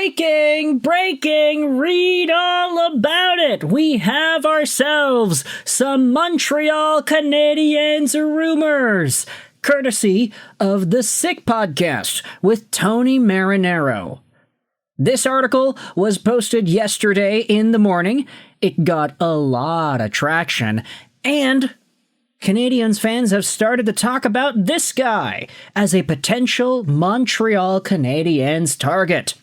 Breaking, read all about it. We have ourselves some Montreal Canadiens rumors, courtesy of the Sick Podcast with Tony Marinaro. This article was posted yesterday in the morning. It got a lot of traction, and Canadiens fans have started to talk about this guy as a potential Montreal Canadiens target.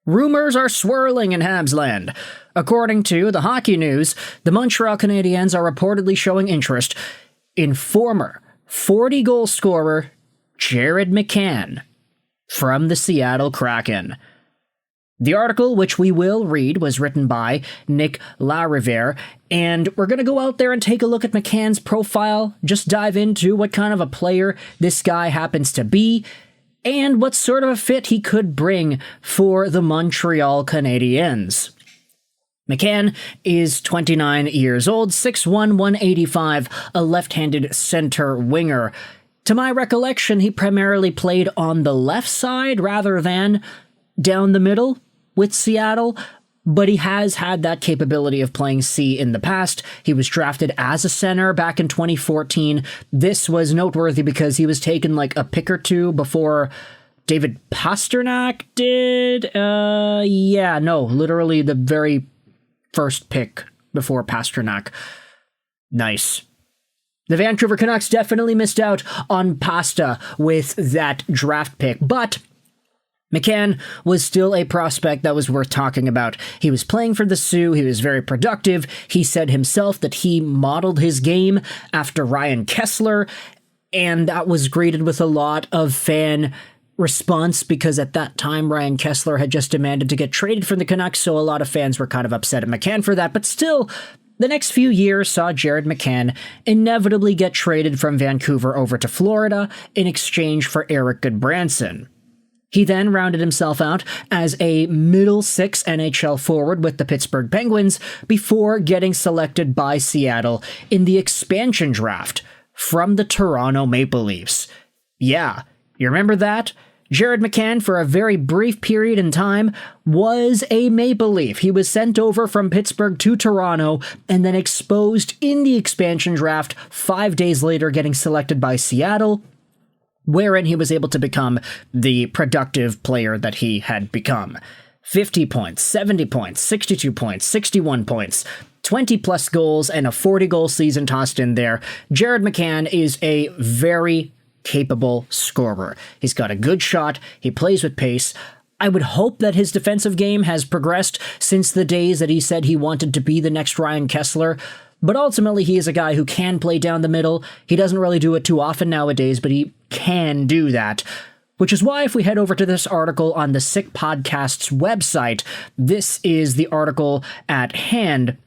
Rumors are swirling in Habs land. According to the Hockey News, the Montreal Canadiens are reportedly showing interest in former 40-goal scorer Jared McCann from the Seattle Kraken. The article, which we will read, was written by Nick Lariviere, and we're going to go out there and take a look at McCann's profile, just dive into what kind of a player this guy happens to be, and what sort of a fit he could bring for the Montreal Canadiens. McCann is 29 years old, 6'1", 185, a left-handed center winger. To my recollection, he primarily played on the left side rather than down the middle with Seattle, but he has had that capability of playing C in the past. He was drafted as a center back in 2014. This was noteworthy because he was taken like a pick or two before David Pastrnak did. Literally the very first pick before Pastrnak. Nice. The Vancouver Canucks definitely missed out on pasta with that draft pick, but McCann was still a prospect that was worth talking about. He was playing for the Sioux. He was very productive. He said himself that he modeled his game after Ryan Kesler, and that was greeted with a lot of fan response because at that time Ryan Kesler had just demanded to get traded from the Canucks, so a lot of fans were kind of upset at McCann for that, but still, the next few years saw Jared McCann inevitably get traded from Vancouver over to Florida in exchange for Eric Goodbranson. He then rounded himself out as a middle six NHL forward with the Pittsburgh Penguins before getting selected by Seattle in the expansion draft from the Toronto Maple Leafs. Yeah, you remember that? Jared McCann, for a very brief period in time, was a Maple Leaf. He was sent over from Pittsburgh to Toronto and then exposed in the expansion draft 5 days later, getting selected by Seattle, wherein he was able to become the productive player that he had become. 50 points, 70 points, 62 points, 61 points, 20-plus goals, and a 40-goal season tossed in there. Jared McCann is a very capable scorer. He's got a good shot. He plays with pace. I would hope that his defensive game has progressed since the days that he said he wanted to be the next Ryan Kesler. But ultimately, he is a guy who can play down the middle. He doesn't really do it too often nowadays, but he can do that. Which is why if we head over to this article on the Sick Podcast's website, this is the article at hand.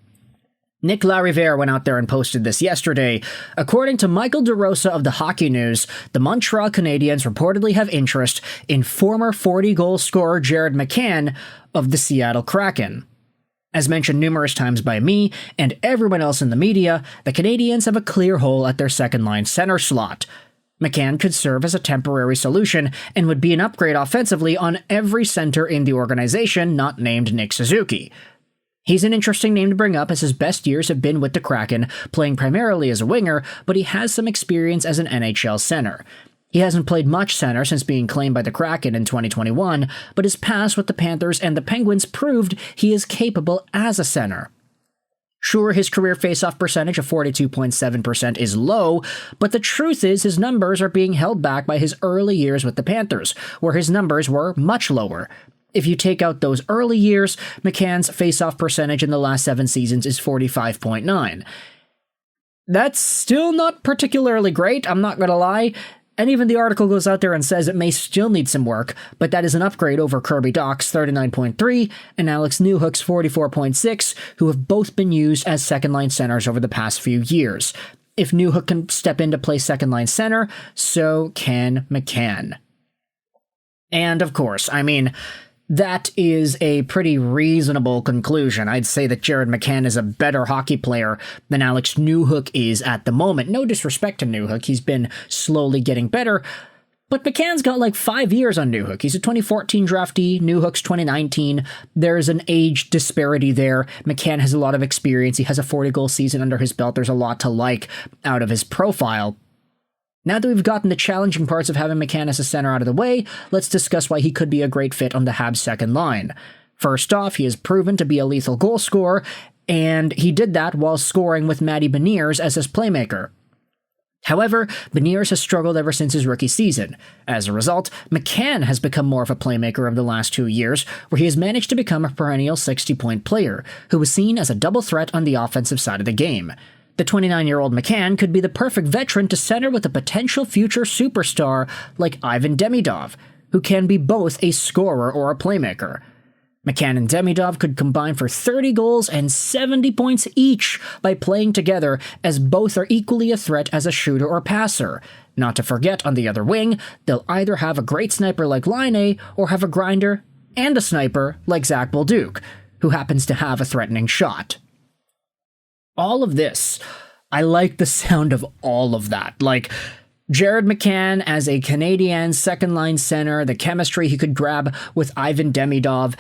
Nick Lariviere went out there and posted this yesterday. According to Michael DeRosa of the Hockey News, the Montreal Canadiens reportedly have interest in former 40-goal scorer Jared McCann of the Seattle Kraken. As mentioned numerous times by me and everyone else in the media, the Canadiens have a clear hole at their second-line center slot. McCann could serve as a temporary solution and would be an upgrade offensively on every center in the organization not named Nick Suzuki. He's an interesting name to bring up as his best years have been with the Kraken, playing primarily as a winger, but he has some experience as an NHL center. He hasn't played much center since being claimed by the Kraken in 2021, but his past with the Panthers and the Penguins proved he is capable as a center. Sure, his career faceoff percentage of 42.7% is low, but the truth is his numbers are being held back by his early years with the Panthers, where his numbers were much lower. If you take out those early years, McCann's faceoff percentage in the last 7 seasons is 45.9. That's still not particularly great, I'm not gonna lie. And even the article goes out there and says it may still need some work, but that is an upgrade over Kirby Dach's 39.3 and Alex Newhook's 44.6, who have both been used as second-line centers over the past few years. If Newhook can step in to play second-line center, so can McCann. And of course, that is a pretty reasonable conclusion. I'd say that Jared McCann is a better hockey player than Alex Newhook is at the moment. No disrespect to Newhook, he's been slowly getting better. But McCann's got like 5 years on Newhook. He's a 2014 draftee, Newhook's 2019. There's an age disparity there. McCann has a lot of experience. He has a 40-goal season under his belt. There's a lot to like out of his profile. Now that we've gotten the challenging parts of having McCann as a center out of the way, let's discuss why he could be a great fit on the Habs' second line. First off, he has proven to be a lethal goal scorer, and he did that while scoring with Matty Beniers as his playmaker. However, Beniers has struggled ever since his rookie season. As a result, McCann has become more of a playmaker of the last 2 years, where he has managed to become a perennial 60-point player, who is seen as a double threat on the offensive side of the game. The 29-year-old McCann could be the perfect veteran to center with a potential future superstar like Ivan Demidov, who can be both a scorer or a playmaker. McCann and Demidov could combine for 30 goals and 70 points each by playing together, as both are equally a threat as a shooter or passer. Not to forget, on the other wing, they'll either have a great sniper like Laine or have a grinder and a sniper like Zach Bolduc, who happens to have a threatening shot. All of this, I like the sound of all of that. Like, Jared McCann as a Canadian second-line center, the chemistry he could grab with Ivan Demidov.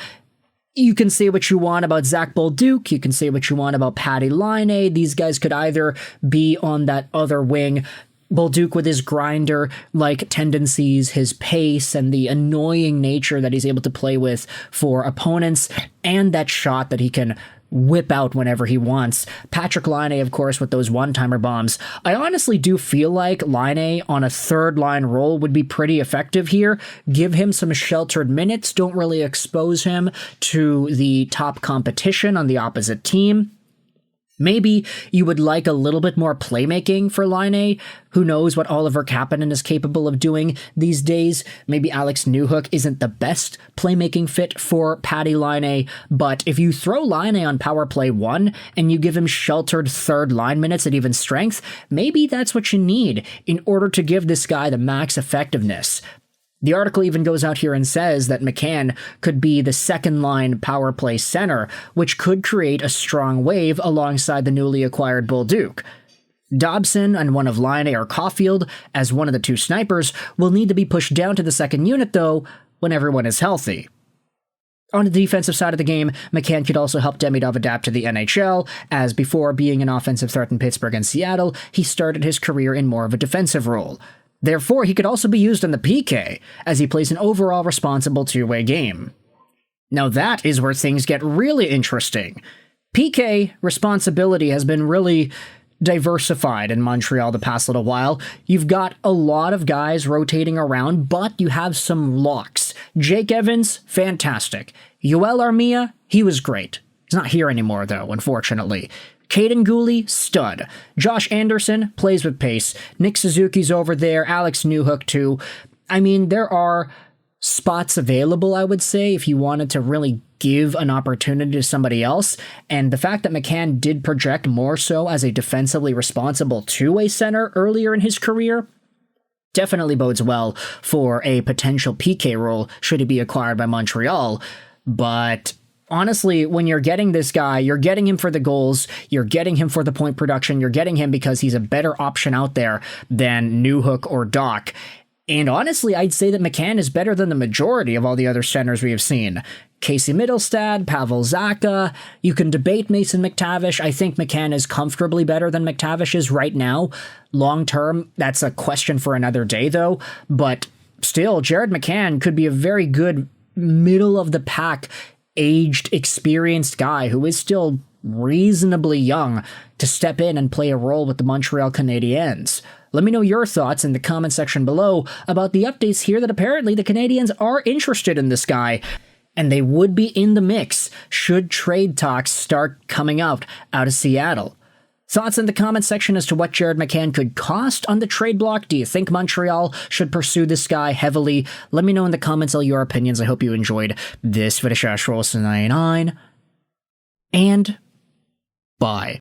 You can say what you want about Zach Bolduc, you can say what you want about Patty Laine. These guys could either be on that other wing. Bolduc with his grinder-like tendencies, his pace, and the annoying nature that he's able to play with for opponents, and that shot that he can whip out whenever he wants. Patrick Laine, of course, with those one-timer bombs. I honestly do feel like Laine on a third-line role would be pretty effective here. Give him some sheltered minutes. Don't really expose him to the top competition on the opposite team. Maybe you would like a little bit more playmaking for Laine. Who knows what Oliver Kapanen is capable of doing these days. Maybe Alex Newhook isn't the best playmaking fit for Patty Laine, but if you throw Laine on power play 1 and you give him sheltered third line minutes at even strength, maybe that's what you need in order to give this guy the max effectiveness. The article even goes out here and says that McCann could be the second-line power play center, which could create a strong wave alongside the newly acquired Bolduc. Dobson and one of Laine or Caulfield, as one of the two snipers, will need to be pushed down to the second unit, though, when everyone is healthy. On the defensive side of the game, McCann could also help Demidov adapt to the NHL, as before being an offensive threat in Pittsburgh and Seattle, he started his career in more of a defensive role. Therefore, he could also be used on the PK, as he plays an overall responsible two-way game. Now that is where things get really interesting. PK responsibility has been really diversified in Montreal the past little while. You've got a lot of guys rotating around, but you have some locks. Jake Evans, fantastic. Yoel Armia, he was great. He's not here anymore, though, unfortunately. Caden Gooley, stud. Josh Anderson plays with pace. Nick Suzuki's over there. Alex Newhook, too. I mean, there are spots available, I would say, if you wanted to really give an opportunity to somebody else. And the fact that McCann did project more so as a defensively responsible two-way center earlier in his career definitely bodes well for a potential PK role should he be acquired by Montreal. But honestly, when you're getting this guy, you're getting him for the goals, you're getting him for the point production, you're getting him because he's a better option out there than Newhook or Doc. And honestly, I'd say that McCann is better than the majority of all the other centers we have seen. Casey Mittelstadt, Pavel Zacha, you can debate Mason McTavish. I think McCann is comfortably better than McTavish is right now. Long term, that's a question for another day, though. But still, Jared McCann could be a very good middle-of-the-pack aged, experienced guy who is still reasonably young to step in and play a role with the Montreal Canadiens. Let me know your thoughts in the comment section below about the updates here that apparently the Canadiens are interested in this guy, and they would be in the mix should trade talks start coming out of Seattle. Thoughts in the comment section as to what Jared McCann could cost on the trade block? Do you think Montreal should pursue this guy heavily? Let me know in the comments all your opinions. I hope you enjoyed this video. And bye.